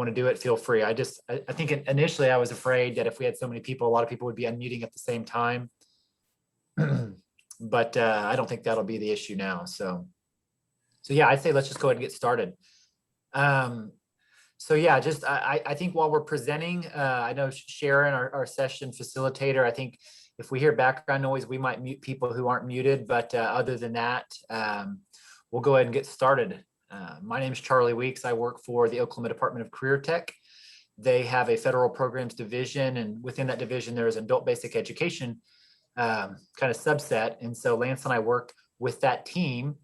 want to do it, feel free. I think initially I was afraid that if we had so many people, a lot of people would be unmuting at the same time. But I don't think that'll be the issue now. So yeah, I'd say let's just go ahead and get started. So yeah, I think while we're presenting, I know Sharon, our session facilitator, I think if we hear background noise, we might mute people who aren't muted, but other than that, we'll go ahead and get started. My name is Charlie Weeks. I work for the Oklahoma Department of Career Tech. They have a federal programs division, and within that division, there is an adult basic education kind of subset. And so Lance and I work with that team.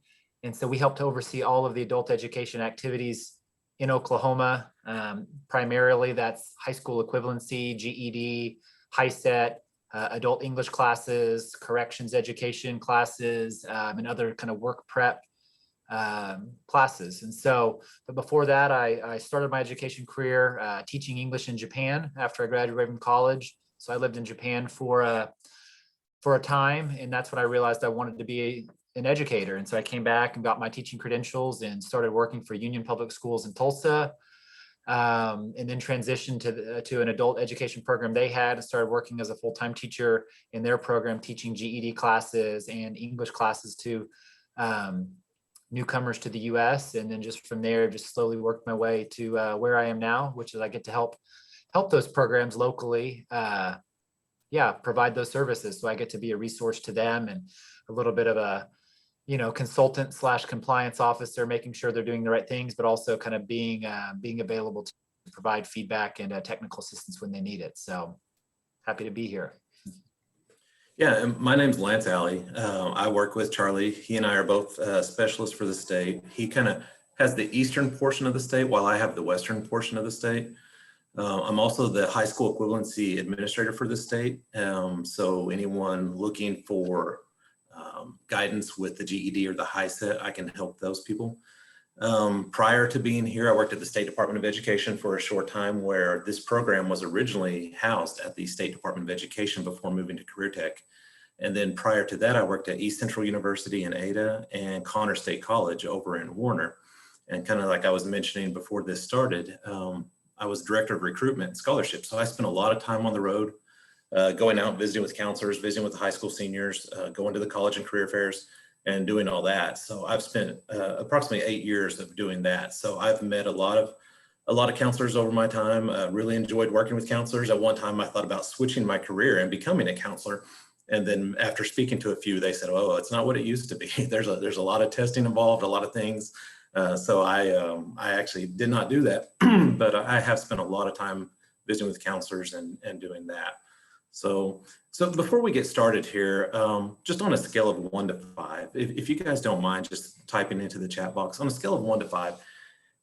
And so we help to oversee all of the adult education activities in Oklahoma. Primarily that's high school equivalency, GED, HiSET, adult English classes, corrections education classes, and other kind of work prep classes. And so, but before that, I started my education career teaching English in Japan after I graduated from college. So I lived in Japan for a time, and that's when I realized I wanted to be an educator. And so I came back and got my teaching credentials and started working for Union Public Schools in Tulsa, and then transitioned to an adult education program they had and started working as a full-time teacher in their program, teaching GED classes and English classes to newcomers to the US. And then just from there, just slowly worked my way to where I am now, which is I get to help those programs locally, provide those services. So I get to be a resource to them and a little bit of a, consultant / compliance officer, making sure they're doing the right things, but also kind of being available to provide feedback and technical assistance when they need it. So happy to be here. Yeah, and my name's Lance Alley. I work with Charlie. He and I are both specialists for the state. He kind of has the eastern portion of the state while I have the western portion of the state. I'm also the high school equivalency administrator for the state. So anyone looking for guidance with the GED or the HiSET, I can help those people. Prior to being here, I worked at the State Department of Education for a short time, where this program was originally housed at the State Department of Education before moving to Career Tech. And then prior to that, I worked at East Central University in Ada and Connor State College over in Warner. And kind of like I was mentioning before this started, I was director of recruitment and scholarship. So I spent a lot of time on the road, going out and visiting with counselors, visiting with the high school seniors, going to the college and career fairs and doing all that. So I've spent approximately 8 years of doing that. So I've met a lot of counselors over my time. Really enjoyed working with counselors. At one time, I thought about switching my career and becoming a counselor. And then after speaking to a few, they said, "Oh, it's not what it used to be. There's a lot of testing involved, a lot of things." So I actually did not do that, but I have spent a lot of time visiting with counselors and doing that. So before we get started here, just on a scale of 1 to 5, if you guys don't mind just typing into the chat box, on a scale of 1 to 5,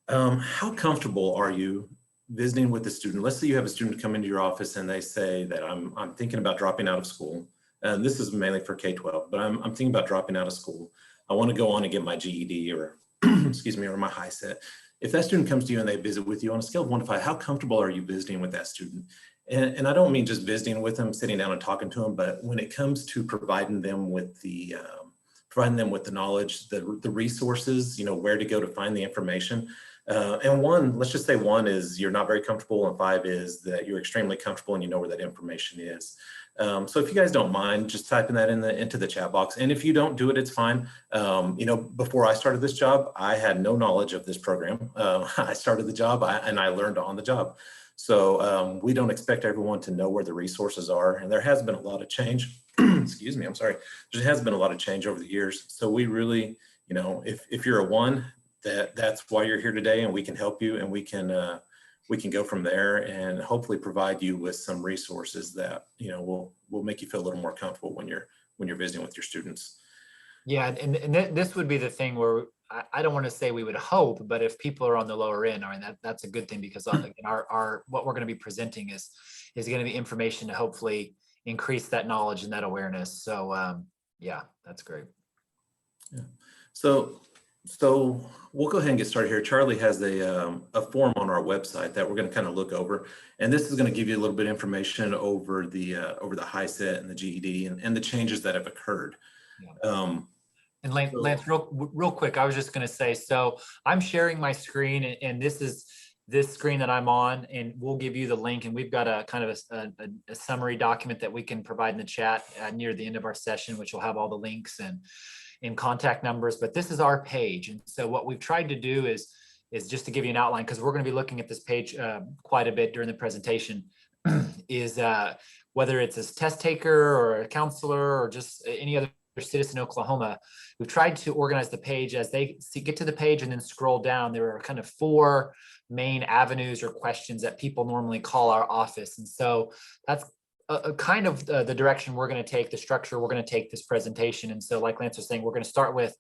how comfortable are you visiting with a student? Let's say you have a student come into your office and they say that I'm thinking about dropping out of school. And this is mainly for K-12, but I'm thinking about dropping out of school. I want to go on and get my GED or excuse me, or my HiSET. If that student comes to you and they visit with you on a scale of 1 to 5, how comfortable are you visiting with that student? And I don't mean just visiting with them, sitting down and talking to them, but when it comes to providing them with the knowledge, the resources, where to go to find the information. And 1, let's just say 1 is you're not very comfortable, and 5 is that you're extremely comfortable and you know where that information is. So if you guys don't mind just typing that into the chat box, and if you don't do it, it's fine. Before I started this job, I had no knowledge of this program. I started the job and I learned on the job. So we don't expect everyone to know where the resources are, and there has been a lot of change. Excuse me, I'm sorry. There has been a lot of change over the years. So we really, if you're a 1, that's why you're here today, and we can help you, and we can go from there and hopefully provide you with some resources that will make you feel a little more comfortable when you're visiting with your students. Yeah, and this would be the thing where I don't want to say we would hope, but if people are on the lower end, that's a good thing, because again, our what we're going to be presenting is going to be information to hopefully increase that knowledge and that awareness. So yeah, that's great. Yeah. So we'll go ahead and get started here. Charlie has a form on our website that we're going to kind of look over, and this is going to give you a little bit of information over the HiSET and the GED and the changes that have occurred. Yeah. And Lance, real quick, I was just going to say, so I'm sharing my screen, and this is this screen that I'm on, and we'll give you the link. And we've got a kind of a summary document that we can provide in the chat near the end of our session, which will have all the links and contact numbers. But this is our page. And so what we've tried to do is just to give you an outline, because we're going to be looking at this page quite a bit during the presentation, is whether it's a test taker or a counselor or just any other citizen in Oklahoma, we've tried to organize the page as they get to the page and then scroll down. There are kind of 4 main avenues or questions that people normally call our office. And so that's a kind of the direction we're going to take, the structure we're going to take this presentation. And so like Lance was saying, we're going to start with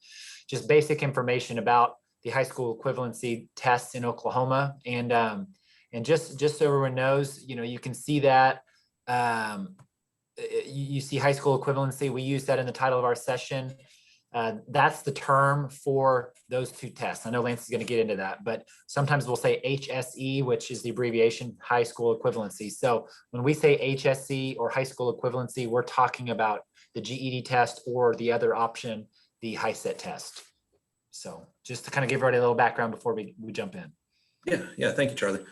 just basic information about the high school equivalency tests in Oklahoma. And just so everyone knows, you can see that you see high school equivalency. We use that in the title of our session. That's the term for those 2 tests. I know Lance is going to get into that, but sometimes we'll say HSE, which is the abbreviation high school equivalency. So when we say HSE or high school equivalency, we're talking about the GED test or the other option, the HiSET test. So just to kind of give everybody a little background before we jump in. Yeah. Thank you, Charlie.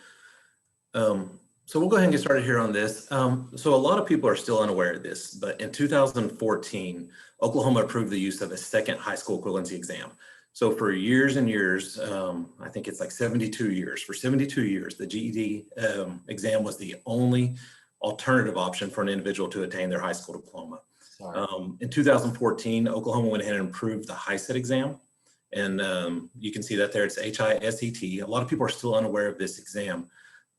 So we'll go ahead and get started here on this. So a lot of people are still unaware of this, but in 2014, Oklahoma approved the use of a second high school equivalency exam. So for years and years, I think it's like 72 years, for 72 years, the GED exam was the only alternative option for an individual to attain their high school diploma. In 2014, Oklahoma went ahead and approved the HiSET exam. And you can see that there, it's HISET. A lot of people are still unaware of this exam,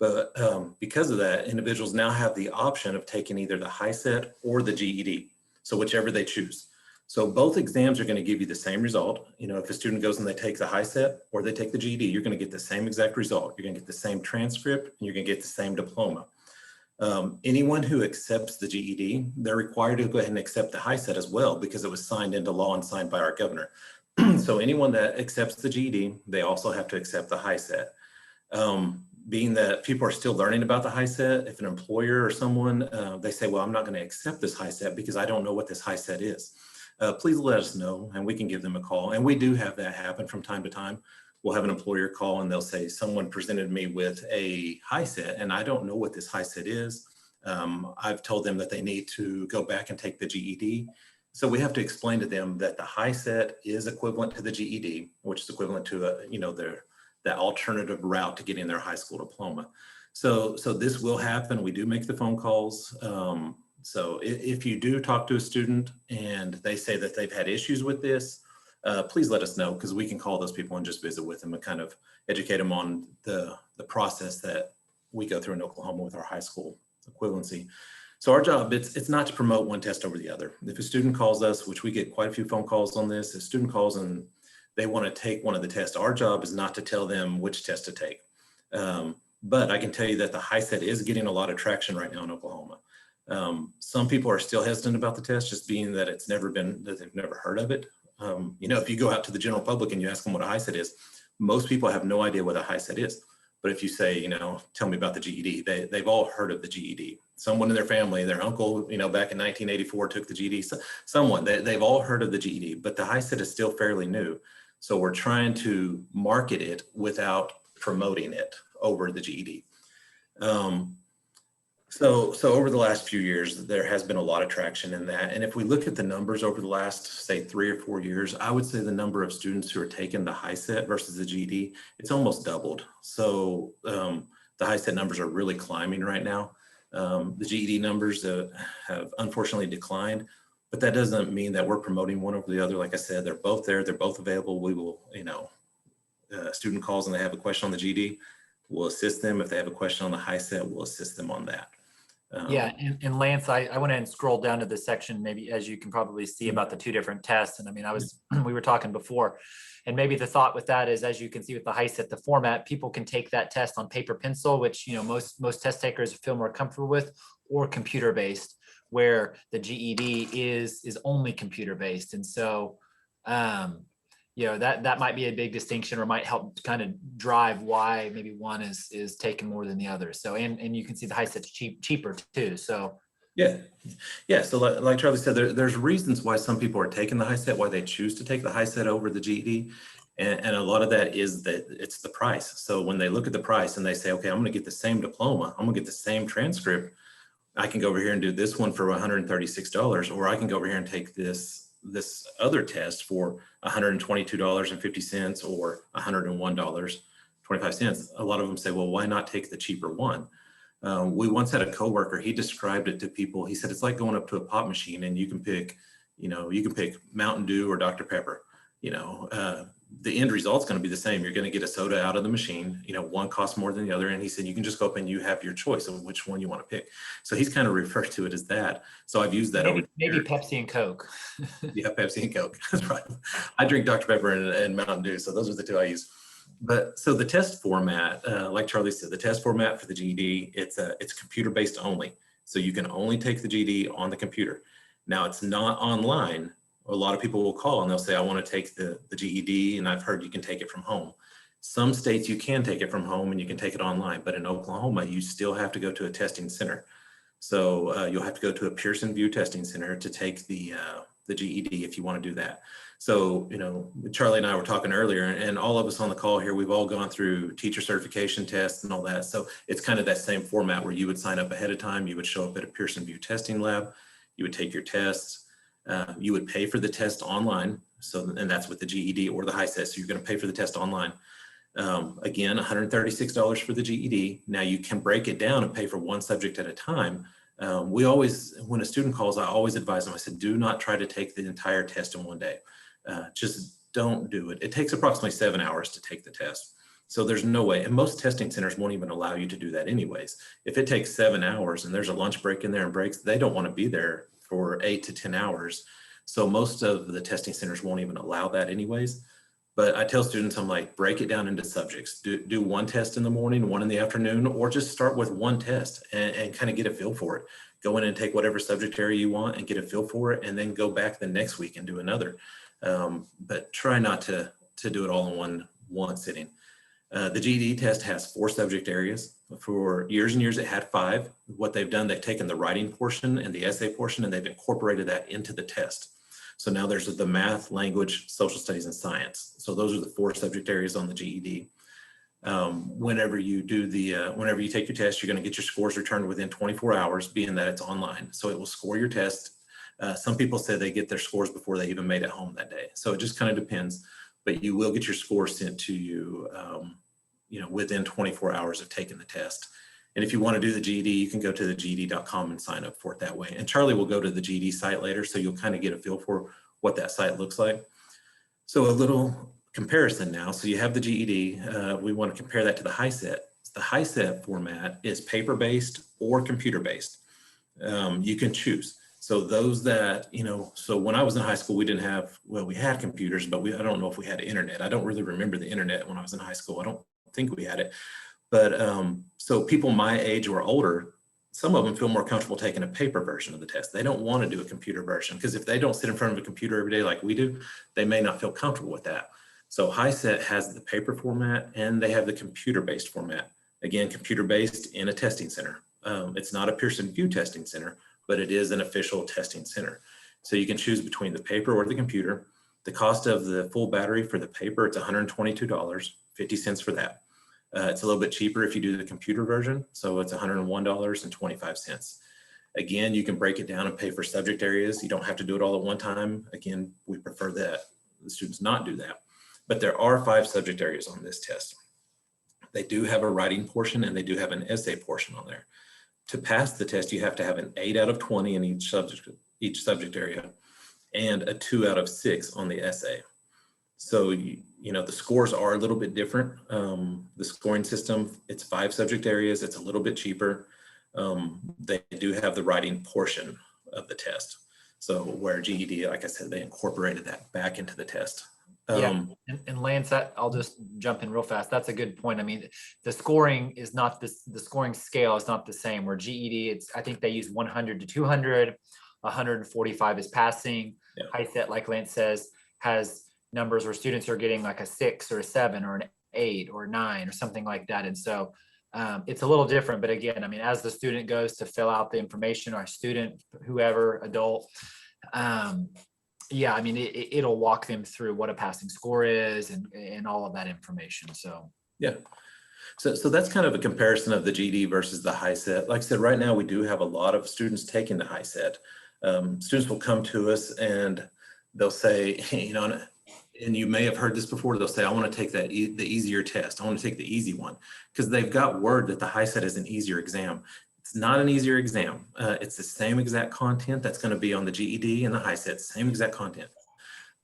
but because of that, individuals now have the option of taking either the HiSET or the GED, so whichever they choose. So both exams are going to give you the same result. If a student goes and they take the HiSET or they take the GED, you're going to get the same exact result. You're going to get the same transcript and you're going to get the same diploma. Anyone who accepts the GED, they're required to go ahead and accept the HiSET as well, because it was signed into law and signed by our governor. So anyone that accepts the GED, they also have to accept the HiSET. Being that people are still learning about the HiSET, if an employer or someone, they say, well, I'm not going to accept this HiSET because I don't know what this HiSET is. Please let us know and we can give them a call. And we do have that happen from time to time. We'll have an employer call and they'll say, someone presented me with a HiSET and I don't know what this HiSET is. I've told them that they need to go back and take the GED. So we have to explain to them that the HiSET is equivalent to the GED, which is equivalent to that alternative route to getting their high school diploma. So this will happen. We do make the phone calls. So if you do talk to a student and they say that they've had issues with this, please let us know, because we can call those people and just visit with them and kind of educate them on the process that we go through in Oklahoma with our high school equivalency. So our job, it's not to promote one test over the other. If a student calls us, which we get quite a few phone calls on this, if a student calls and they want to take one of the tests, our job is not to tell them which test to take. But I can tell you that the HiSET is getting a lot of traction right now in Oklahoma. Some people are still hesitant about the test, just being that they've never heard of it. If you go out to the general public and you ask them what a HiSET is, most people have no idea what a HiSET is. But if you say, tell me about the GED, they've all heard of the GED. Someone in their family, their uncle, back in 1984 took the GED. Someone, they've all heard of the GED, but the HiSET is still fairly new. So we're trying to market it without promoting it over the GED. So over the last few years, there has been a lot of traction in that. And if we look at the numbers over the last, say, 3 or 4 years, I would say the number of students who are taking the HiSET versus the GED, it's almost doubled. So the HiSET numbers are really climbing right now. The GED numbers have unfortunately declined, but that doesn't mean that we're promoting one over the other. Like I said, they're both there. They're both available. We will, student calls and they have a question on the GED, we'll assist them. If they have a question on the HiSET, we'll assist them on that. Yeah, and Lance, I went and scrolled down to the section, maybe as you can probably see, about the 2 different tests. And I mean, we were talking before, and maybe the thought with that is, as you can see with the HiSET, the format, people can take that test on paper pencil, which, most test takers feel more comfortable with, or computer based, where the GED is only computer based. And so, that might be a big distinction, or might help kind of drive why maybe one is taken more than the other. So, and you can see the HiSET's cheaper too. So yeah. So like Charlie said, there's reasons why some people are taking the HiSET, why they choose to take the HiSET over the GED. And a lot of that is that it's the price. So when they look at the price and they say, okay, I'm going to get the same diploma, I'm going to get the same transcript, I can go over here and do this one for $136, or I can go over here and take this other test for $122.50 or $101.25. A lot of them say, well, why not take the cheaper one? We once had a coworker, he described it to people. He said, it's like going up to a pop machine and you can pick Mountain Dew or Dr. Pepper. The end result's going to be the same. You're going to get a soda out of the machine. One costs more than the other. And he said, you can just go up and you have your choice of which one you want to pick. So he's kind of referred to it as that. So I've used that. Maybe Pepsi and Coke. Yeah, Pepsi and Coke. That's right. I drink Dr. Pepper and Mountain Dew. So those are the two I use. But so the test format, like Charlie said, the test format for the GED, it's computer-based only. So you can only take the GED on the computer. Now it's not online. A lot of people will call and they'll say, I want to take the GED, and I've heard you can take it from home. Some states you can take it from home and you can take it online, but in Oklahoma, you still have to go to a testing center. So you'll have to go to a Pearson VUE testing center to take the GED if you want to do that. So, Charlie and I were talking earlier, and all of us on the call here, we've all gone through teacher certification tests and all that. So it's kind of that same format where you would sign up ahead of time. You would show up at a Pearson VUE testing lab. You would take your tests. You would pay for the test online. And that's with the GED or the HiSET. So you're going to pay for the test online. Again, $136 for the GED. Now you can break it down and pay for one subject at a time. When a student calls, I always advise them, I said, do not try to take the entire test in one day. Just don't do it. It takes approximately 7 hours to take the test. So there's no way, and most testing centers won't even allow you to do that anyways. If it takes 7 hours and there's a lunch break in there and breaks, they don't want to be there for 8 to 10 hours. So most of the testing centers won't even allow that anyways. But I tell students, I'm like, break it down into subjects. Do one test in the morning, one in the afternoon, or just start with one test and kind of get a feel for it. Go in and take whatever subject area you want and get a feel for it, and then go back the next week and do another. But try not to do it all in one sitting. The GED test has 4 subject areas. For years and years, it had 5. What they've done, they've taken the writing portion and the essay portion, and they've incorporated that into the test. So now there's the math, language, social studies, and science. So those are the 4 subject areas on the GED. Whenever you take your test, you're going to get your scores returned within 24 hours, being that it's online. So it will score your test. Some people say they get their scores before they even made it home that day. So it just kind of depends, but you will get your scores sent to you, within 24 hours of taking the test. And if you want to do the GED, you can go to the GED.com and sign up for it that way. And Charlie will go to the GED site later, so you'll kind of get a feel for what that site looks like. So a little comparison now. So you have the GED. We want to compare that to the HiSET. The HiSET format is paper-based or computer-based. You can choose. So those that, so when I was in high school, we had computers, but I don't know if we had internet. I don't really remember the internet when I was in high school. I don't think we had it. But so people my age or older, some of them feel more comfortable taking a paper version of the test. They don't want to do a computer version, because if they don't sit in front of a computer every day like we do, they may not feel comfortable with that. So HiSET has the paper format and they have the computer-based format. Again, computer-based in a testing center. It's not a Pearson VUE testing center, but it is an official testing center. So you can choose between the paper or the computer. The cost of the full battery for the paper, it's $122.50 for that. It's a little bit cheaper if you do the computer version. So it's $101.25. Again, you can break it down and pay for subject areas. You don't have to do it all at one time. Again, we prefer that the students not do that. But there are 5 subject areas on this test. They do have a writing portion and they do have an essay portion on there. To pass the test, you have to have an 8 out of 20 in each subject area, and a 2 out of 6 on the essay. So, the scores are a little bit different. The scoring system, it's 5 subject areas. It's a little bit cheaper. They do have the writing portion of the test. So where GED, like I said, they incorporated that back into the test. Yeah, and Lance, I'll just jump in real fast. That's a good point. I mean, the scoring is not this, the scoring scale is not the same. Where GED, I think they use 100 to 200, 145 is passing. Yeah. HiSET, like Lance says, has numbers where students are getting like a 6 or a 7 or an 8 or 9 or something like that. And so it's a little different. But again, I mean, as the student goes to fill out the information, or student, whoever, adult, Yeah, I mean, it'll walk them through what a passing score is and all of that information. So Yeah. So that's kind of a comparison of the GED versus the high set. Like I said, right now we do have a lot of students taking the high set. Students will come to us and they'll say, you know, and you may have heard this before, they'll say, I want to take the easier test. I want to take the easy one, because they've got word that the high set is an easier exam. It's not an easier exam. It's the same exact content that's going to be on the GED and the high set, same exact content.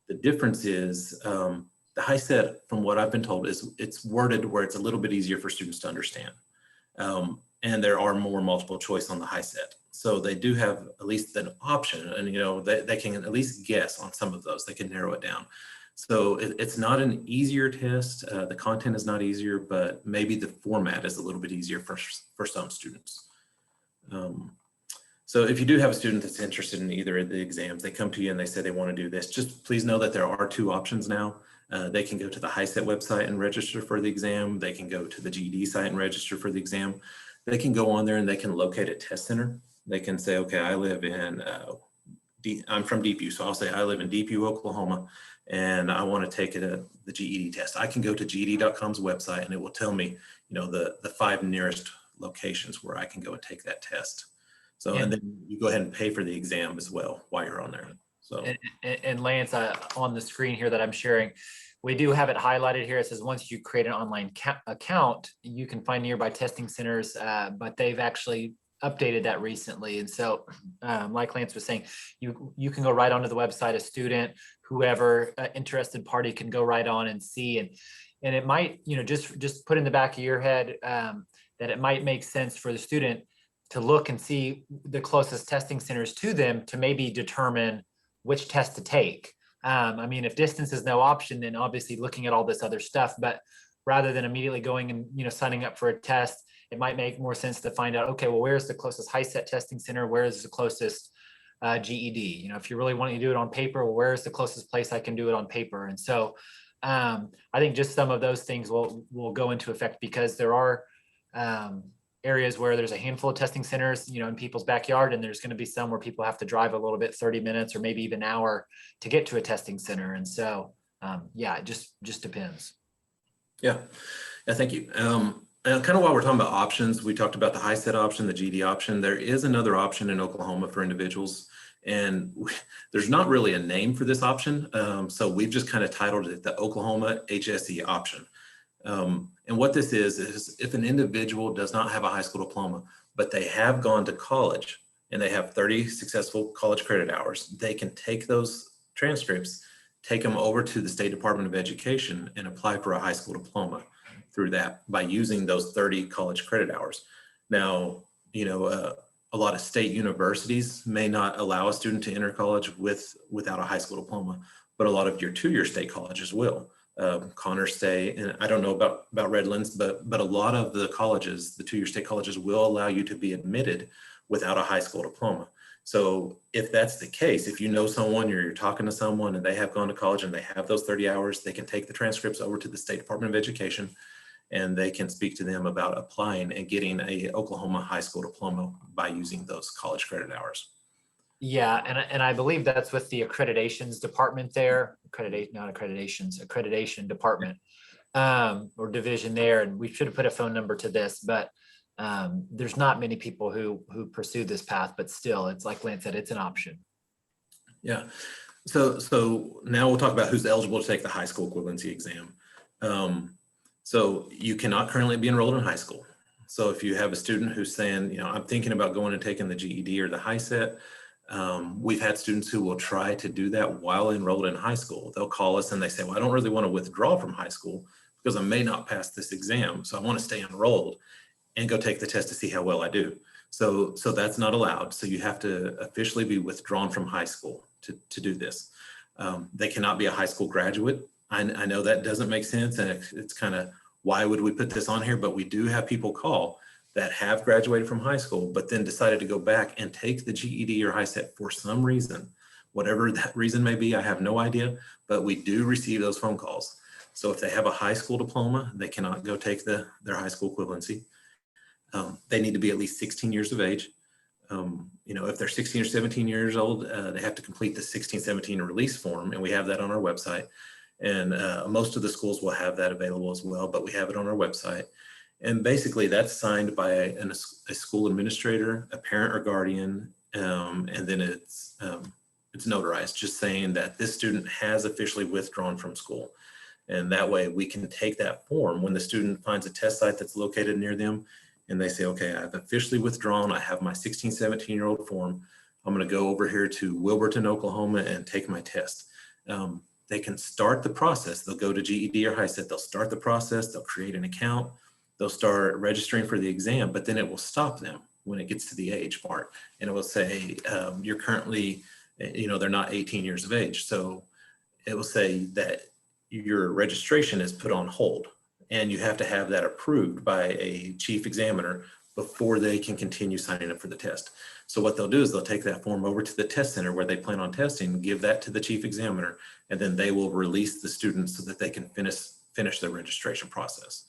The difference is the high set, from what I've been told, is it's worded where it's a little bit easier for students to understand. And there are more multiple choice on the high set. So they do have at least an option, and you know, they can at least guess on some of those. They can narrow it down. So it's not an easier test. The content is not easier, but maybe the format is a little bit easier for some students. So if you do have a student that's interested in either of the exams, they come to you and they say they want to do this, just please know that there are two options now. They can go to the HiSET website and register for the exam. They can go to the GED site and register for the exam. They can go on there and they can locate a test center. They can say, okay, I live in, I'm from Deepview, so I'll say I live in Deepview, Oklahoma, and I want to take the GED test. I can go to GED.com's website and it will tell me, you know, the 5 nearest locations where I can go and take that test. So, and then you go ahead and pay for the exam as well while you're on there. So, and Lance, on the screen here that I'm sharing, we do have it highlighted here. It says once you create an online account, you can find nearby testing centers, but they've actually updated that recently. And so, like Lance was saying, you can go right onto the website, a student, whoever interested party can go right on and see. And it might, you know, just put in the back of your head that it might make sense for the student to look and see the closest testing centers to them to maybe determine which test to take. I mean, if distance is no option, then obviously looking at all this other stuff, but rather than immediately going and, you know, signing up for a test, it might make more sense to find out, okay, well, where's the closest HiSET testing center? Where is the closest GED? You know, if you're really wanting to do it on paper, well, where's the closest place I can do it on paper? And so I think just some of those things will go into effect, because there are areas where there's a handful of testing centers, you know, in people's backyard, and there's going to be some where people have to drive a little bit, 30 minutes or maybe even an hour to get to a testing center. And so, yeah, it just depends. yeah, thank you. And kind of while we're talking about options, we talked about the HiSET option, the GED option. There is another option in Oklahoma for individuals, and there's not really a name for this option. So we've just kind of titled it the Oklahoma HSE option. And what this is if an individual does not have a high school diploma, but they have gone to college and they have 30 successful college credit hours, they can take those transcripts, take them over to the State Department of Education and apply for a high school diploma through that by using those 30 college credit hours. Now, you know, a lot of state universities may not allow a student to enter college without a high school diploma, but a lot of your two-year state colleges will. Connors State, and I don't know about Redlands, but a lot of the colleges, the two-year state colleges, will allow you to be admitted without a high school diploma. So if that's the case, if you know someone, you're talking to someone and they have gone to college and they have those 30 hours, they can take the transcripts over to the State Department of Education and they can speak to them about applying and getting a Oklahoma high school diploma by using those college credit hours. Yeah, and I believe that's with the accreditations department there, accreditation department or division there. And we should have put a phone number to this, but there's not many people who pursue this path, but still, it's like Lance said, it's an option. Yeah. So now we'll talk about who's eligible to take the high school equivalency exam. So you cannot currently be enrolled in high school. So if you have a student who's saying, you know, I'm thinking about going and taking the GED or the HiSET, we've had students who will try to do that while enrolled in high school. They'll call us and they say, well, I don't really want to withdraw from high school because I may not pass this exam. So I want to stay enrolled and go take the test to see how well I do. So that's not allowed. So you have to officially be withdrawn from high school to do this. They cannot be a high school graduate. I know that doesn't make sense, and it's kind of, why would we put this on here? But we do have people call that have graduated from high school, but then decided to go back and take the GED or HiSET for some reason, whatever that reason may be, I have no idea, but we do receive those phone calls. So if they have a high school diploma, they cannot go take their high school equivalency. They need to be at least 16 years of age. If they're 16 or 17 years old, they have to complete the 16-17 release form, and we have that on our website. And most of the schools will have that available as well, but we have it on our website. And basically that's signed by a school administrator, a parent or guardian, and then it's notarized, just saying that this student has officially withdrawn from school. And that way we can take that form when the student finds a test site that's located near them and they say, okay, I've officially withdrawn. I have my 16, 17-year-old form. I'm going to go over here to Wilburton, Oklahoma and take my test. They can start the process. They'll go to GED or HiSET. They'll start the process. They'll create an account. They'll start registering for the exam, but then it will stop them when it gets to the age part. And it will say, you're currently, they're not 18 years of age. So it will say that your registration is put on hold and you have to have that approved by a chief examiner before they can continue signing up for the test. So what they'll do is they'll take that form over to the test center where they plan on testing, give that to the chief examiner, and then they will release the students so that they can finish their registration process.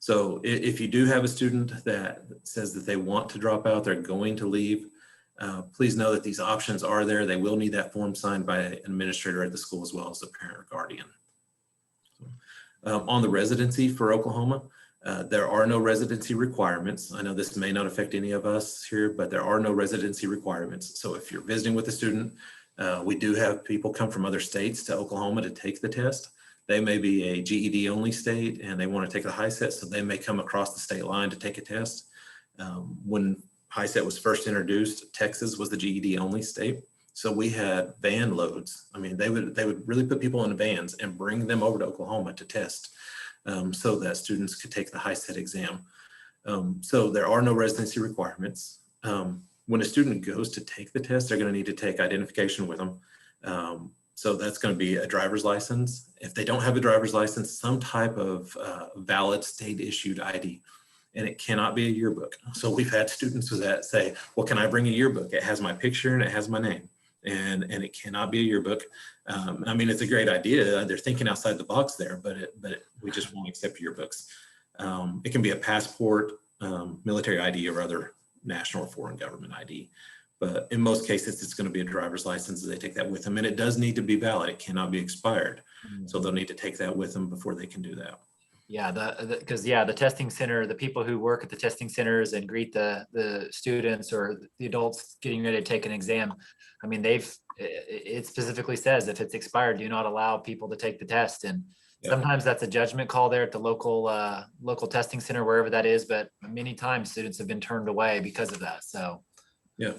So if you do have a student that says that they want to drop out, they're going to leave, please know that these options are there. They will need that form signed by an administrator at the school as well as a parent or guardian. On the residency for Oklahoma, there are no residency requirements. I know this may not affect any of us here, but there are no residency requirements. So if you're visiting with a student, we do have people come from other states to Oklahoma to take the test. They may be a GED only state and they want to take a HiSET, so they may come across the state line to take a test. When HiSET was first introduced, Texas was the GED only state. So we had van loads. I mean, they would really put people in vans and bring them over to Oklahoma to test so that students could take the HiSET exam. So there are no residency requirements. When a student goes to take the test, they're going to need to take identification with them. So that's going to be a driver's license. If they don't have a driver's license, some type of valid state issued ID, and it cannot be a yearbook. So we've had students that say, well, can I bring a yearbook? It has my picture and it has my name, and it cannot be a yearbook. I mean, it's a great idea. They're thinking outside the box there, but we just won't accept yearbooks. It can be a passport, military ID, or other national or foreign government ID. But in most cases, it's going to be a driver's license. They take that with them, and it does need to be valid. It cannot be expired. So they'll need to take that with them before they can do that. Yeah, because the testing center, the people who work at the testing centers and greet the students or the adults getting ready to take an exam, I mean, it specifically says if it's expired, do not allow people to take the test. And sometimes that's a judgment call there at the local testing center, wherever that is. But many times students have been turned away because of that. So yeah.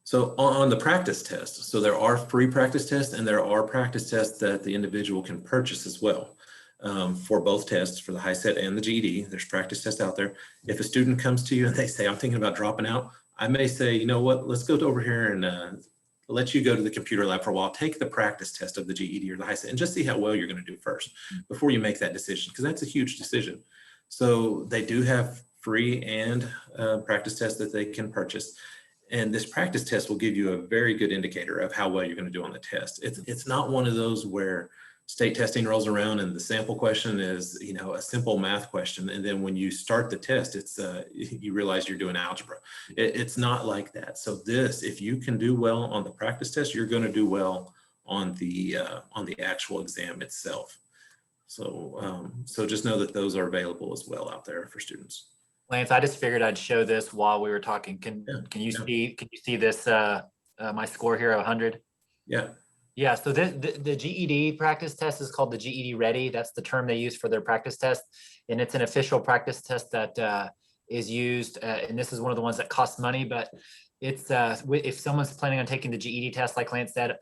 So on the practice test, so there are free practice tests and there are practice tests that the individual can purchase as well. For both tests, for the HiSET and the GED, there's practice tests out there. If a student comes to you and they say, I'm thinking about dropping out, I may say, you know what, let's go over here and let you go to the computer lab for a while, take the practice test of the GED or the HiSET and just see how well you're going to do first before you make that decision, because that's a huge decision. So they do have free and practice tests that they can purchase. And this practice test will give you a very good indicator of how well you're going to do on the test. It's not one of those where state testing rolls around and the sample question is, a simple math question. And then when you start the test, it's you realize you're doing algebra. It's not like that. So if you can do well on the practice test, you're going to do well on the actual exam itself. So just know that those are available as well out there for students. Lance, I just figured I'd show this while we were talking. Can you see this, my score here, 100? Yeah. Yeah, so the GED practice test is called the GED Ready. That's the term they use for their practice test. And it's an official practice test that is used. And this is one of the ones that costs money, but it's if someone's planning on taking the GED test, like Lance said,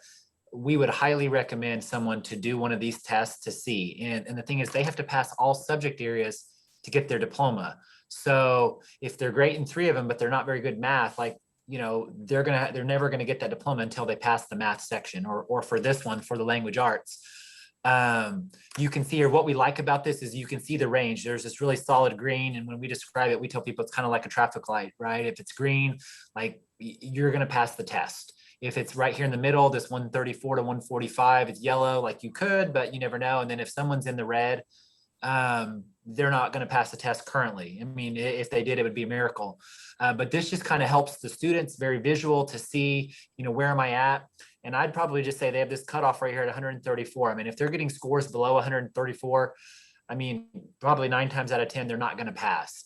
we would highly recommend someone to do one of these tests to see. And the thing is, they have to pass all subject areas to get their diploma. So if they're great in 3 of them, but they're not very good math, like, they're never going to get that diploma until they pass the math section, or for this one, for the language arts. You can see here, what we like about this is you can see the range. There's this really solid green. And when we describe it, we tell people it's kind of like a traffic light, right? If it's green, like, you're going to pass the test. If it's right here in the middle, this 134 to 145, it's yellow, like you could, but you never know. And then if someone's in the red, they're not going to pass the test currently. I mean, if they did, it would be a miracle. But this just kind of helps the students, very visual, to see, where am I at? And I'd probably just say they have this cutoff right here at 134. I mean, if they're getting scores below 134, I mean, probably 9 times out of 10, they're not going to pass.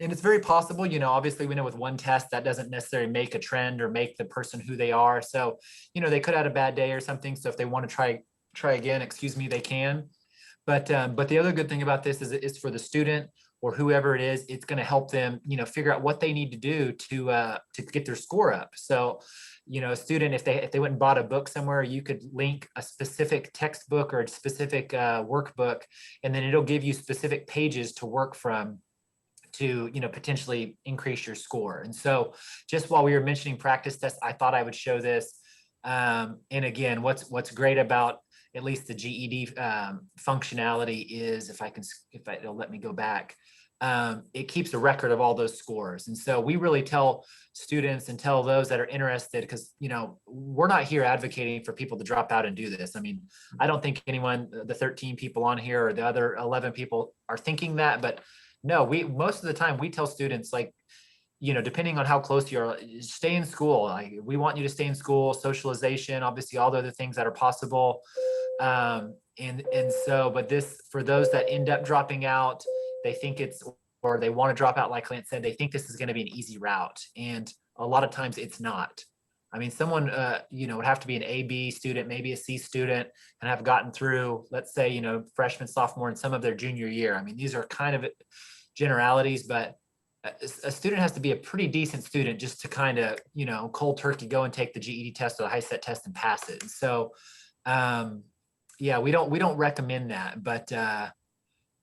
And it's very possible, obviously we know with one test that doesn't necessarily make a trend or make the person who they are. So, they could have had a bad day or something. So if they want to try again, they can. But the other good thing about this is it's for the student or whoever it is, it's going to help them, figure out what they need to do to get their score up. So, a student, if they went and bought a book somewhere, you could link a specific textbook or a specific workbook, and then it'll give you specific pages to work from to potentially increase your score. And so just while we were mentioning practice tests, I thought I would show this. And again, what's great about at least the GED functionality is if it'll let me go back, it keeps a record of all those scores. And so we really tell students and tell those that are interested, because we're not here advocating for people to drop out and do this. I mean, I don't think anyone, the 13 people on here or the other 11 people are thinking that, but no, most of the time we tell students, like, depending on how close you are, stay in school. Like, we want you to stay in school, socialization, obviously all the other things that are possible. And so, but this, for those that end up dropping out, they think or they want to drop out, like Lance said, they think this is going to be an easy route. And a lot of times it's not. I mean, someone, would have to be an A/B student, maybe a C student, and have gotten through, let's say, freshman, sophomore, and some of their junior year. I mean, these are kind of generalities, but a student has to be a pretty decent student just to kind of, cold turkey go and take the GED test or the HiSET test and pass it. And so, yeah, we don't recommend that, but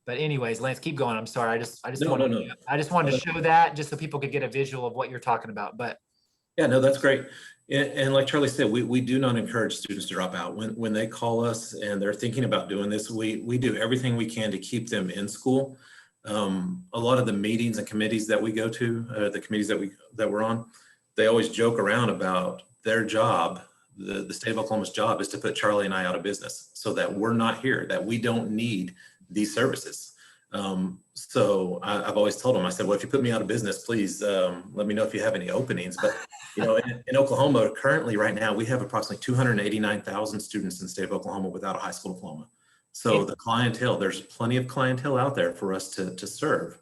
anyways, Lance, keep going. I'm sorry. I just wanted to show that just so people could get a visual of what you're talking about. But yeah, no, that's great. And like Charlie said, we do not encourage students to drop out. When they call us and they're thinking about doing this, we do everything we can to keep them in school. A lot of the meetings and committees that we go to, the committees that we're on, they always joke around about their job. The state of Oklahoma's job is to put Charlie and I out of business so that we're not here, that we don't need these services. So I've always told them, I said, well, if you put me out of business, please let me know if you have any openings. But in Oklahoma, currently right now, we have approximately 289,000 students in the state of Oklahoma without a high school diploma. So the clientele, there's plenty of clientele out there for us to serve.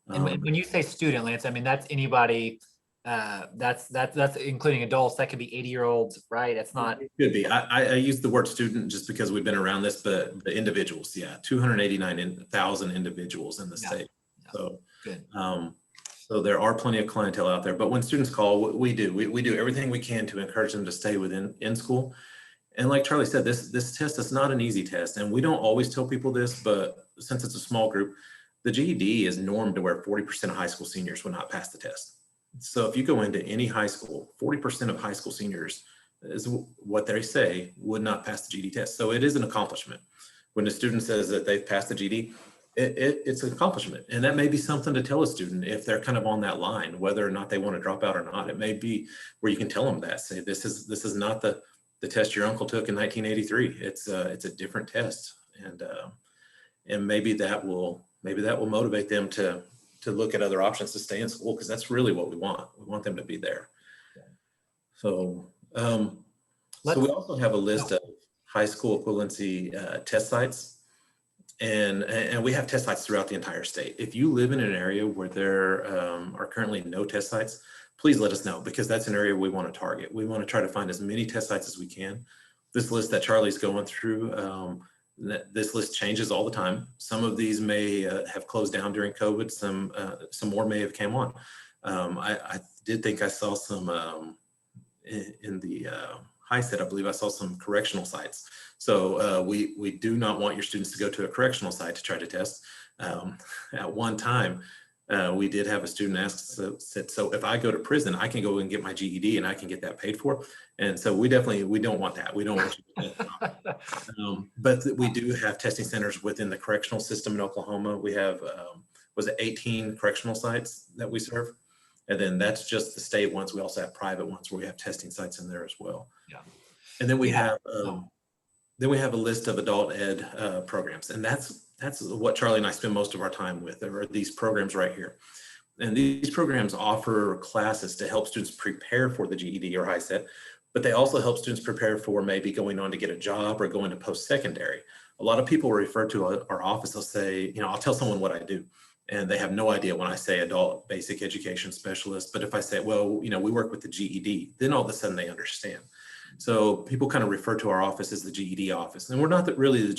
And when you say student, Lance, I mean, that's anybody, that's including adults. That could be 80-year-olds, right? That's not. It could be. I use the word student just because we've been around this, but the individuals, yeah, 289,000 individuals in the state. So, good. So there are plenty of clientele out there. But when students call, we do everything we can to encourage them to stay in school. And like Charlie said, this test is not an easy test, and we don't always tell people this, but since it's a small group, the GED is normed to where 40% of high school seniors will not pass the test. So if you go into any high school, 40% of high school seniors is what they say would not pass the GED test. So it is an accomplishment. When a student says that they've passed the GED, it's an accomplishment. And that may be something to tell a student if they're kind of on that line, whether or not they want to drop out or not. It may be where you can tell them that, say, this is not the test your uncle took in 1983. It's a different test. And maybe that will motivate them to look at other options to stay in school, because that's really what we want. We want them to be there. So, so we also have a list of high school equivalency test sites, and we have test sites throughout the entire state. If you live in an area where there are currently no test sites, please let us know, because that's an area we want to target. We want to try to find as many test sites as we can. This list that Charlie's going through, this list changes all the time. Some of these may have closed down during COVID. Some more may have came on. I did think I saw some in the HiSET, I believe I saw some correctional sites. So we do not want your students to go to a correctional site to try to test. At one time, we did have a student ask, said, so if I go to prison, I can go and get my GED and I can get that paid for. And so we don't want that. We don't want you to do that. But we do have testing centers within the correctional system in Oklahoma. We have, was it 18 correctional sites that we serve? And then that's just the state ones. We also have private ones where we have testing sites in there as well. Yeah. And then we have a list of adult ed programs, and that's that's what Charlie and I spend most of our time with, are these programs right here. And these programs offer classes to help students prepare for the GED or HiSET, but they also help students prepare for maybe going on to get a job or going to post-secondary. A lot of people refer to our office, they'll say, I'll tell someone what I do, and they have no idea when I say adult basic education specialist. But if I say, well, we work with the GED, then all of a sudden they understand. So people kind of refer to our office as the GED office, and we're not really the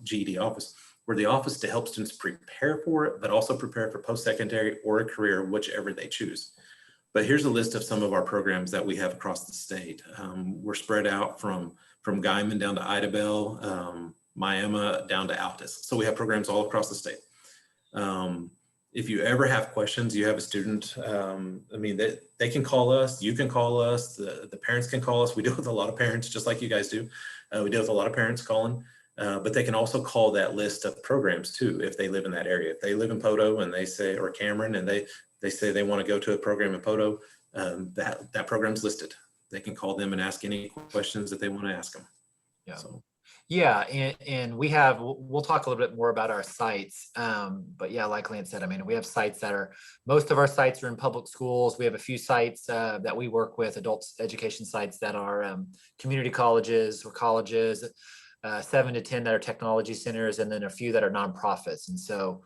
GED office. We're the office to help students prepare for it, but also prepare for post-secondary or a career, whichever they choose. But here's a list of some of our programs that we have across the state. We're spread out from Guyman down to Idabel, Miami down to Altus. So we have programs all across the state. If you ever have questions, you have a student, they can call us, you can call us, the parents can call us. We deal with a lot of parents, just like you guys do. We deal with a lot of parents calling. But they can also call that list of programs too, if they live in that area. If they live in Poto and they say, or Cameron, and they say they want to go to a program in Poto, that program's listed. They can call them and ask any questions that they want to ask them. Yeah. So. Yeah, and we'll talk a little bit more about our sites. But yeah, like Lance said, we have sites most of our sites are in public schools. We have a few sites that we work with, adult education sites that are community colleges or colleges, 7 to 10 that are technology centers, and then a few that are nonprofits. And so,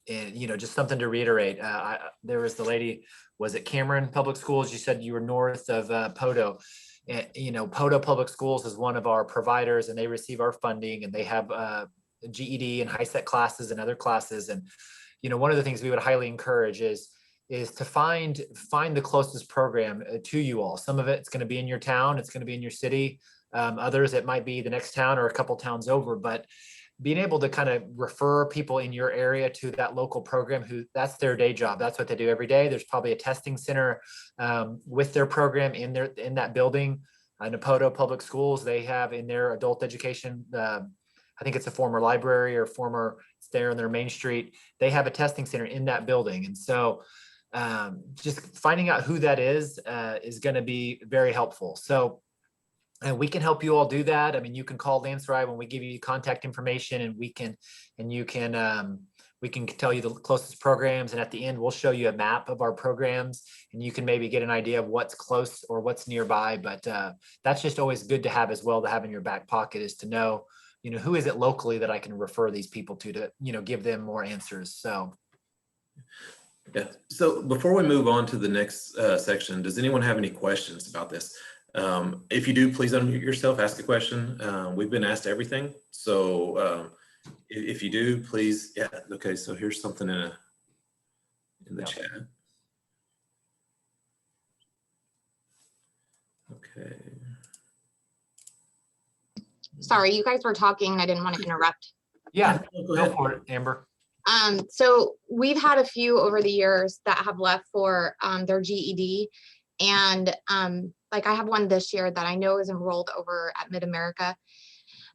just something to reiterate, there was the lady, was it Cameron Public Schools? You said you were north of Poto. And, Poto Public Schools is one of our providers, and they receive our funding, and they have GED and HiSET classes and other classes. And, one of the things we would highly encourage is to find the closest program to you all. Some of it's going to be in your town, it's going to be in your city. Others, it might be the next town or a couple towns over, but being able to kind of refer people in your area to that local program who that's their day job. That's what they do every day. There's probably a testing center with their program in that building. Poto Public Schools, they have in their adult education, I think it's a former library or it's there on their main street. They have a testing center in that building. And so just finding out who that is going to be very helpful. So, and we can help you all do that. You can call Lance or I when we give you contact information, and we can tell you the closest programs. And at the end, we'll show you a map of our programs, and you can maybe get an idea of what's close or what's nearby. But that's just always good to have as well, to have in your back pocket, is to know, who is it locally that I can refer these people to, give them more answers. So. Yeah. So before we move on to the next section, does anyone have any questions about this? If you do, please unmute yourself, ask a question. We've been asked everything. So if you do, please, yeah. Okay, so here's something in the chat. Okay. Sorry, you guys were talking and I didn't want to interrupt. Yeah, go for it, Amber. So we've had a few over the years that have left for their GED, and like I have one this year that I know is enrolled over at Mid-America,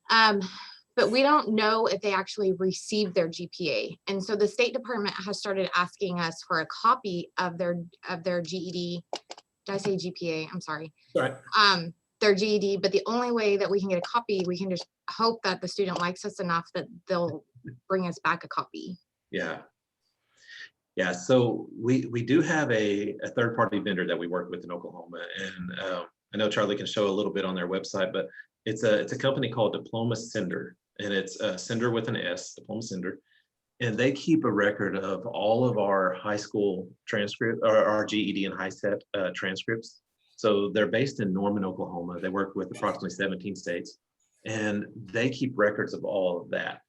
but we don't know if they actually received their GPA. And so the State Department has started asking us for a copy of their GED. Did I say GPA? I'm sorry. All right. Their GED, but the only way that we can get a copy, we can just hope that the student likes us enough that they'll bring us back a copy. Yeah. Yeah, so we do have a third-party vendor that we work with in Oklahoma, and I know Charlie can show a little bit on their website, but it's a company called Diploma Sender, and it's Sender with an S, Diploma Sender, and they keep a record of all of our high school transcript, or our GED and HiSET transcripts. So they're based in Norman, Oklahoma. They work with approximately 17 states, and they keep records of all of that.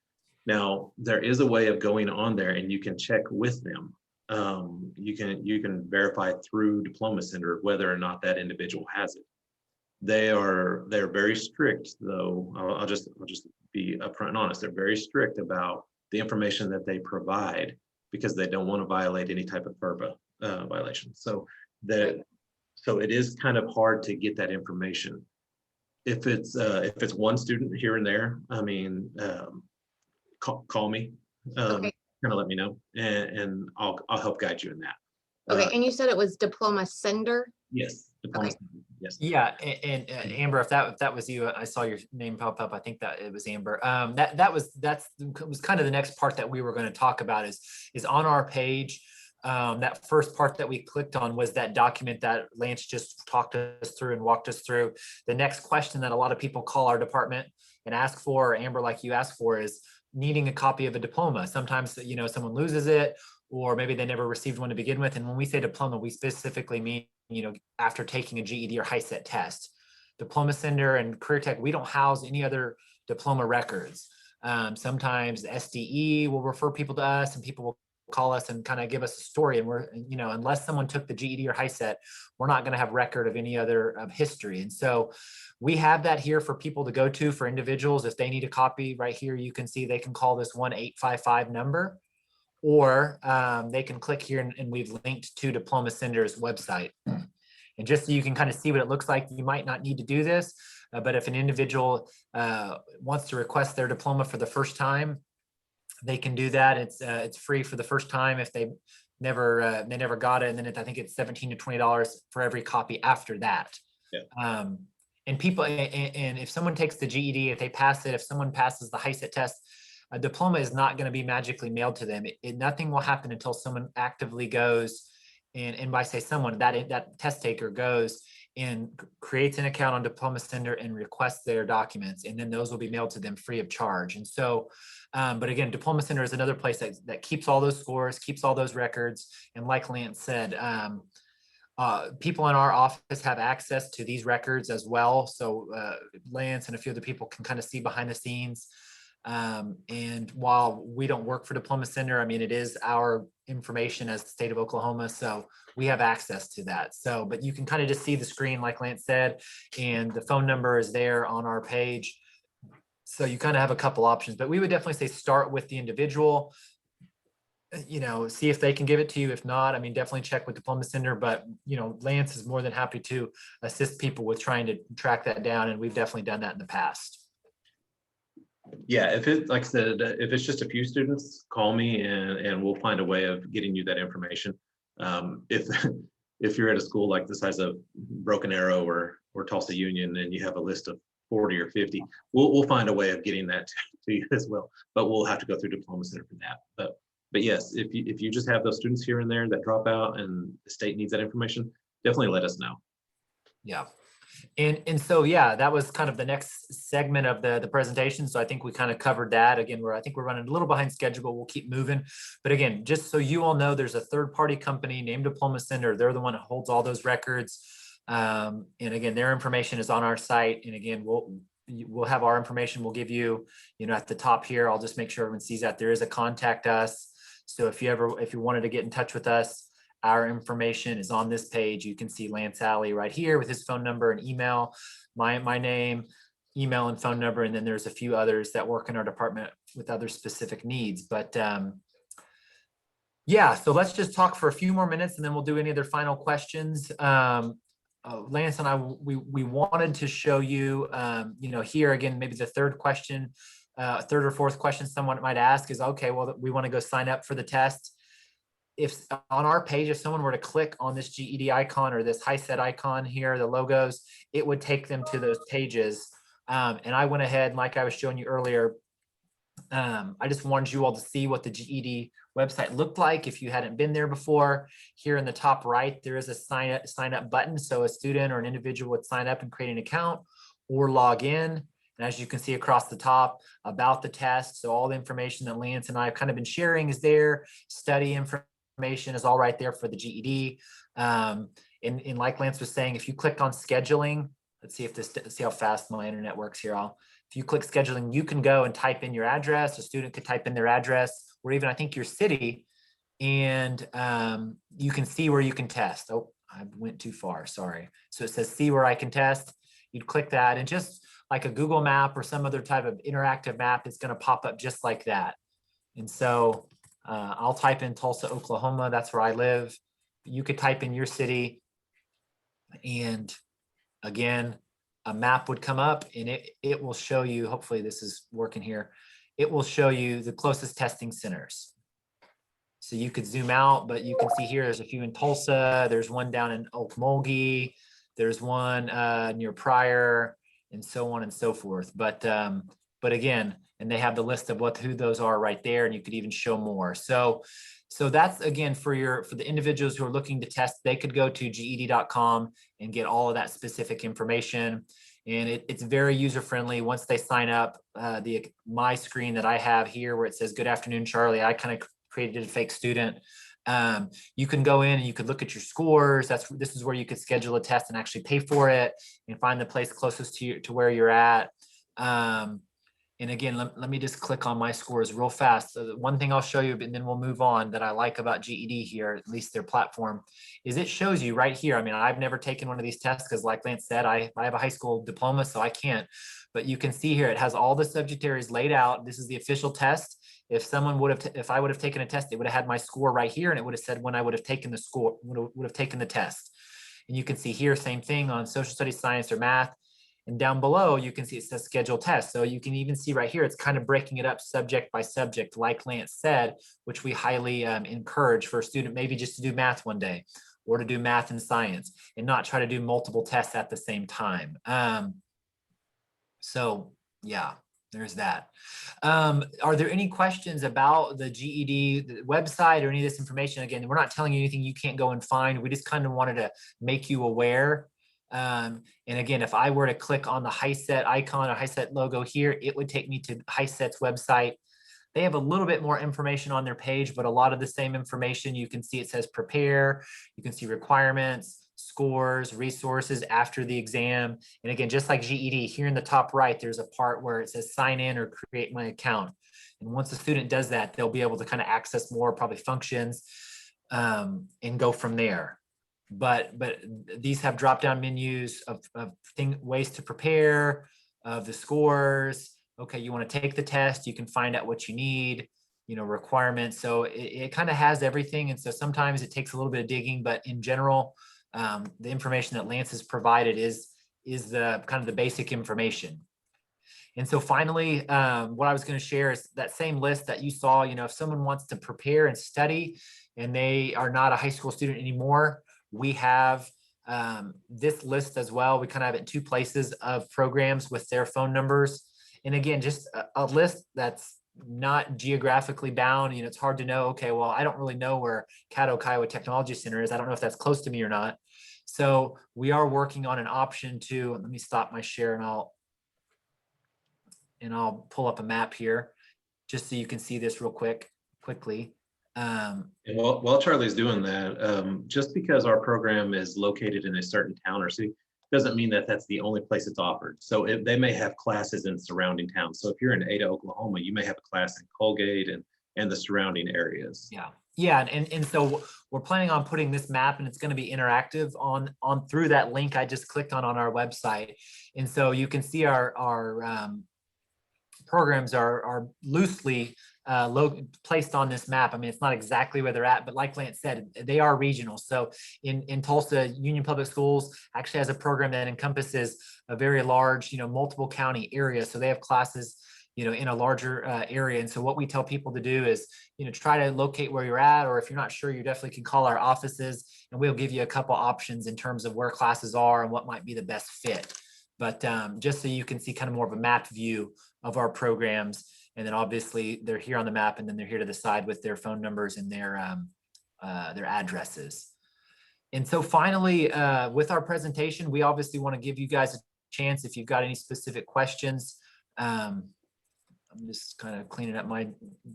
Now, there is a way of going on there, and you can check with them. You can verify through Diploma Center whether or not that individual has it. They're very strict, though. I'll just be upfront and honest. They're very strict about the information that they provide, because they don't want to violate any type of FERPA violation. So it is kind of hard to get that information. If it's one student here and there, call me, Okay. kind of let me know, and I'll help guide you in that. Okay, and you said it was Diploma Sender? Yes. Diploma. Okay. Yes. Yeah, and Amber, if that was you, I saw your name pop up. I think that it was Amber. That's was kind of the next part that we were going to talk about is on our page. That first part that we clicked on was that document that Lance just talked us through and walked us through. The next question that a lot of people call our department and ask for, or Amber, like you asked for, is needing a copy of a diploma. Sometimes, someone loses it, or maybe they never received one to begin with. And when we say diploma, we specifically mean, after taking a GED or HiSET test. Diploma Center and Career Tech, we don't house any other diploma records. Sometimes SDE will refer people to us, and people will call us and kind of give us a story. And we're, unless someone took the GED or HiSET, we're not going to have record of any other history. And so we have that here for people to go to, for individuals. If they need a copy, right here, you can see they can call this 1-855 number, or they can click here, and we've linked to Diploma Center's website. And just so you can kind of see what it looks like, you might not need to do this, but if an individual wants to request their diploma for the first time, they can do that. It's free for the first time if they never got it, and then I think it's $17 to $20 for every copy after that. Yeah. And people, and if someone takes the GED, if they pass it, if someone passes the HiSET test, a diploma is not going to be magically mailed to them. Nothing will happen until someone actively goes, and by say someone, that test taker goes and creates an account on Diploma Center and requests their documents, and then those will be mailed to them free of charge. And so, but again, Diploma Center is another place that keeps all those scores, keeps all those records. And like Lance said, people in our office have access to these records as well. So Lance and a few other people can kind of see behind the scenes. And while we don't work for Diploma Center, I mean, it is our information as the state of Oklahoma, so we have access to that. So, but you can kind of just see the screen, like Lance said, and the phone number is there on our page. So you kind of have a couple options, but we would definitely say start with the individual, see if they can give it to you. If not, I mean, definitely check with Diploma Center, but Lance is more than happy to assist people with trying to track that down. And we've definitely done that in the past. Yeah, like I said, if it's just a few students, call me and we'll find a way of getting you that information. If you're at a school like the size of Broken Arrow or Tulsa Union, and you have a list of 40 or 50, we'll find a way of getting that to you as well. But we'll have to go through Diploma Center for that. But yes, if you just have those students here and there that drop out and the state needs that information, definitely let us know. Yeah. And so, yeah, that was kind of the next segment of the presentation. So I think we kind of covered that. Again, I think we're running a little behind schedule, but we'll keep moving. But again, just so you all know, there's a third-party company named Diploma Center. They're the one that holds all those records. And again, their information is on our site. And again, we'll have our information. We'll give you, at the top here, I'll just make sure everyone sees that there is a contact us. So if you wanted to get in touch with us, our information is on this page. You can see Lance Alley right here with his phone number and email, my name, email and phone number. And then there's a few others that work in our department with other specific needs. But yeah, so let's just talk for a few more minutes and then we'll do any other final questions. Lance and I, we wanted to show you, here again, maybe the third or fourth question someone might ask is, okay, well, we want to go sign up for the test. If on our page, if someone were to click on this GED icon or this HiSET icon here, the logos, it would take them to those pages. And I went ahead, like I was showing you earlier, I just wanted you all to see what the GED website looked like if you hadn't been there before. Here in the top right, there is a sign up button. So a student or an individual would sign up and create an account or log in. And as you can see across the top, about the test. So all the information that Lance and I have kind of been sharing is there. Study information is all right there for the GED. And like Lance was saying, if you click on scheduling, let's see how fast my internet works here. If you click scheduling, you can go and type in your address. A student could type in their address, or even I think your city, and you can see where you can test. Oh, I went too far, sorry. So it says see where I can test. You'd click that, and just like a Google map or some other type of interactive map, it's going to pop up just like that. And so I'll type in Tulsa, Oklahoma. That's where I live. You could type in your city, and again, a map would come up, and it will show you, hopefully this is working here, it will show you the closest testing centers. So you could zoom out, but you can see here there's a few in Tulsa, there's one down in Okmulgee, There's one near Pryor, and so on and so forth. But again, and they have the list of who those are right there, and you could even show more. So that's, again, for the individuals who are looking to test, they could go to GED.com and get all of that specific information. And it's very user friendly. Once they sign up, my screen that I have here where it says "Good afternoon, Charlie," I kind of created a fake student. You can go in and you could look at your scores. This is where you could schedule a test and actually pay for it and find the place closest to where you're at. And again, let me just click on my scores real fast. So the one thing I'll show you, and then we'll move on, that I like about GED here, at least their platform, is it shows you right here. I mean, I've never taken one of these tests because, like Lance said, I have a high school diploma, so I can't. But you can see here, it has all the subject areas laid out. This is the official test. If I would have taken a test, it would have had my score right here, and it would have said when I would have taken the score, would have taken the test. And you can see here, same thing on social studies, science, or math. And down below, you can see it says schedule test. So you can even see right here, it's kind of breaking it up subject by subject, like Lance said, which we highly encourage for a student, maybe just to do math one day or to do math and science and not try to do multiple tests at the same time. So yeah, there's that. Are there any questions about the GED the website or any of this information? Again, we're not telling you anything you can't go and find. We just kind of wanted to make you aware. And again, if I were to click on the HiSET icon or HiSET logo here, it would take me to HiSET's website. They have a little bit more information on their page, but a lot of the same information. You can see it says prepare. You can see requirements, scores, resources after the exam. And again, just like GED, here in the top right, there's a part where it says sign in or create my account. And once the student does that, they'll be able to kind of access more probably functions and go from there. But these have drop-down menus of ways to prepare, of the scores. Okay, you want to take the test, you can find out what you need, requirements. So it kind of has everything. And so sometimes it takes a little bit of digging, but in general, the information that Lance has provided is the kind of the basic information. And so finally, what I was going to share is that same list that you saw. If someone wants to prepare and study and they are not a high school student anymore, we have this list as well. We kind of have it in two places of programs with their phone numbers. And again, just a list that's not geographically bound. It's hard to know, okay, well, I don't really know where Caddo Kiowa Technology Center is. I don't know if that's close to me or not. So we are working on an option to, let me stop my share and I'll pull up a map here just so you can see this real quickly. And while Charlie's doing that, just because our program is located in a certain town or city doesn't mean that that's the only place it's offered. So they may have classes in surrounding towns. So if you're in Ada, Oklahoma, you may have a class in Colgate and the surrounding areas. Yeah. And so we're planning on putting this map, and it's going to be interactive on through that link I just clicked on our website. And so you can see our programs are loosely placed on this map. I mean, it's not exactly where they're at, but like Lance said, they are regional. So in Tulsa, Union Public Schools actually has a program that encompasses a very large, multiple county area. So they have classes, in a larger area. And so what we tell people to do is, try to locate where you're at, or if you're not sure, you definitely can call our offices and we'll give you a couple options in terms of where classes are and what might be the best fit. But just so you can see kind of more of a map view of our programs. And then obviously they're here on the map, and then they're here to the side with their phone numbers and their addresses. And so finally, with our presentation, we obviously want to give you guys a chance if you've got any specific questions. I'm just kind of cleaning up my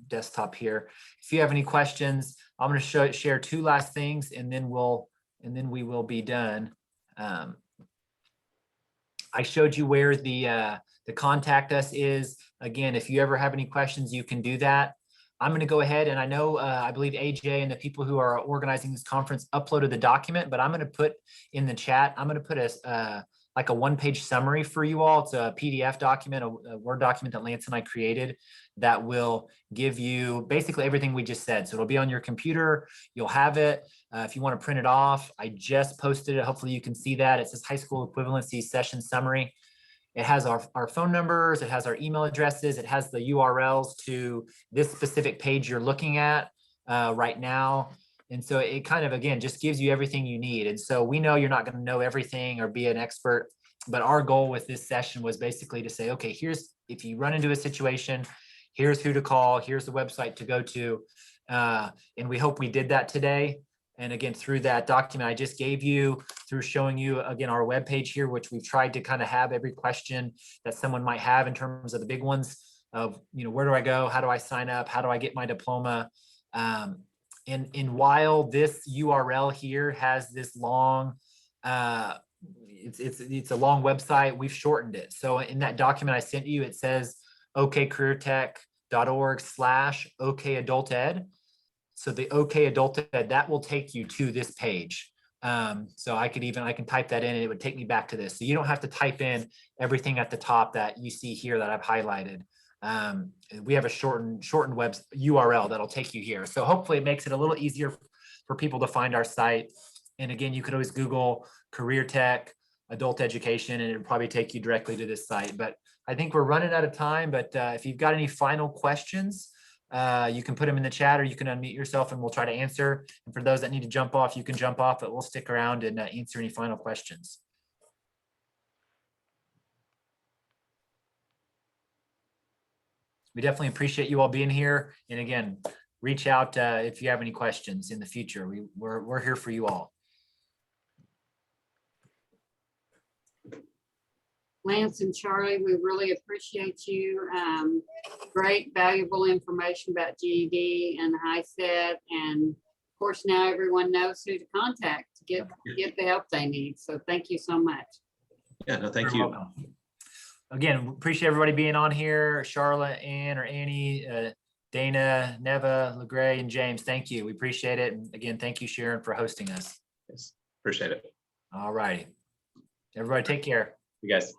desktop here. If you have any questions, I'm going to share two last things, and then we will be done. I showed you where the contact us is. Again, if you ever have any questions, you can do that. I'm going to go ahead, and I know, I believe AJ and the people who are organizing this conference uploaded the document, but I'm going to put in the chat, I'm going to put like a one-page summary for you all. It's a PDF document, a Word document that Lance and I created that will give you basically everything we just said. So it'll be on your computer. You'll have it. If you want to print it off, I just posted it. Hopefully you can see that. It says high school equivalency session summary. It has our phone numbers. It has our email addresses. It has the URLs to this specific page you're looking at right now. And so it kind of, again, just gives you everything you need. And so we know you're not going to know everything or be an expert, but our goal with this session was basically to say, okay, here's, if you run into a situation, here's who to call, here's the website to go to. And we hope we did that today. And again, through that document I just gave you, through showing you, again, our webpage here, which we've tried to kind of have every question that someone might have in terms of the big ones of, where do I go? How do I sign up? How do I get my diploma? And while this URL here has this long, it's a long website, we've shortened it. So in that document I sent you, it says okcareertech.org/okadulted. So the OK Adult Ed, that will take you to this page. So I can type that in and it would take me back to this. So you don't have to type in everything at the top that you see here that I've highlighted. We have a shortened web URL that'll take you here. So hopefully it makes it a little easier for people to find our site. And again, you could always Google career tech, adult education, and it'll probably take you directly to this site. But I think we're running out of time, but if you've got any final questions, you can put them in the chat or you can unmute yourself and we'll try to answer. And for those that need to jump off, you can jump off, but we'll stick around and answer any final questions. We definitely appreciate you all being here. And again, reach out if you have any questions in the future. We're here for you all. Lance and Charlie, we really appreciate you. Great, valuable information about GED and HiSET. And of course, now everyone knows who to contact to get the help they need. So thank you so much. Yeah, no, thank You're you. welcome. Again, appreciate everybody being on here. Charlotte, Ann, or Annie, Dana, Neva, LeGray, and James, thank you. We appreciate it. And again, thank you, Sharon, for hosting us. Yes, appreciate it. All righty. Everybody take care. You guys.